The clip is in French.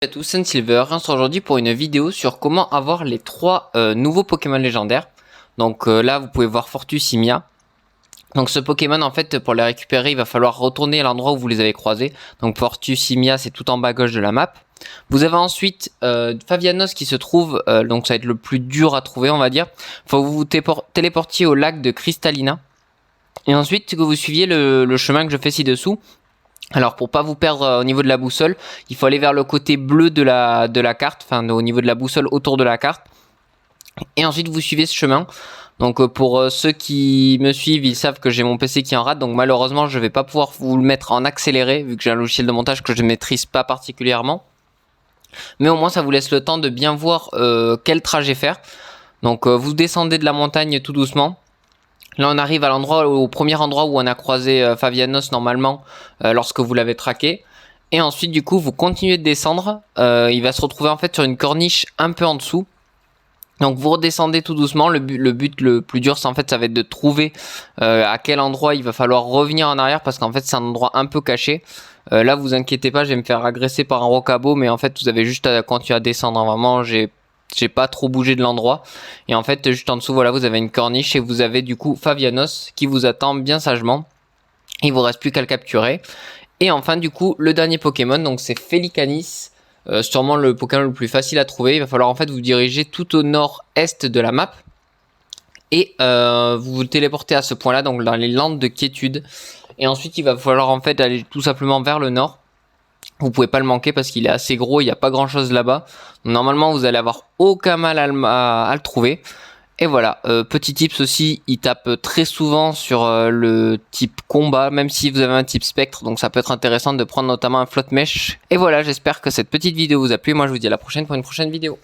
Salut à tous, c'est Silver. On se retrouve aujourd'hui pour une vidéo sur comment avoir les 3 nouveaux Pokémon légendaires. Donc là vous pouvez voir Fortusimia. Donc ce Pokémon en fait pour les récupérer il va falloir retourner à l'endroit où vous les avez croisés. Donc Fortusimia c'est tout en bas à gauche de la map. Vous avez ensuite Favianos qui se trouve, donc ça va être le plus dur à trouver on va dire. Faut que vous vous téléportiez au lac de Cristallina. Et ensuite que vous suiviez le chemin que je fais ci-dessous. Alors pour pas vous perdre au niveau de la boussole, il faut aller vers le côté bleu de la carte, enfin au niveau de la boussole autour de la carte. Et ensuite vous suivez ce chemin. Donc pour ceux qui me suivent, ils savent que j'ai mon PC qui en rate. Donc malheureusement je vais pas pouvoir vous le mettre en accéléré vu que j'ai un logiciel de montage que je ne maîtrise pas particulièrement. Mais au moins ça vous laisse le temps de bien voir quel trajet faire. Donc vous descendez de la montagne tout doucement. Là on arrive à l'endroit, au premier endroit où on a croisé Favianos normalement lorsque vous l'avez traqué. Et ensuite du coup vous continuez de descendre, il va se retrouver en fait sur une corniche un peu en dessous. Donc vous redescendez tout doucement, le but le plus dur c'est en fait ça va être de trouver à quel endroit il va falloir revenir en arrière parce qu'en fait c'est un endroit un peu caché. Là vous inquiétez pas, je vais me faire agresser par un rocabo mais en fait vous avez juste à continuer à descendre, hein. Vraiment j'ai pas trop bougé de l'endroit. Et en fait juste en dessous voilà vous avez une corniche et vous avez du coup Favianos qui vous attend bien sagement. Il vous reste plus qu'à le capturer. Et enfin du coup le dernier Pokémon donc c'est Félicanis. Sûrement le Pokémon le plus facile à trouver. Il va falloir en fait vous diriger tout au nord-est de la map. Et vous vous téléportez à ce point là donc dans les landes de quiétude. Et ensuite il va falloir en fait aller tout simplement vers le nord. Vous pouvez pas le manquer parce qu'il est assez gros, il n'y a pas grand chose là-bas. Normalement vous allez avoir aucun mal à le trouver. Et voilà, petit tips aussi, il tape très souvent sur le type combat, même si vous avez un type spectre, donc ça peut être intéressant de prendre notamment un flotte mèche. Et voilà, j'espère que cette petite vidéo vous a plu, moi je vous dis à la prochaine pour une prochaine vidéo.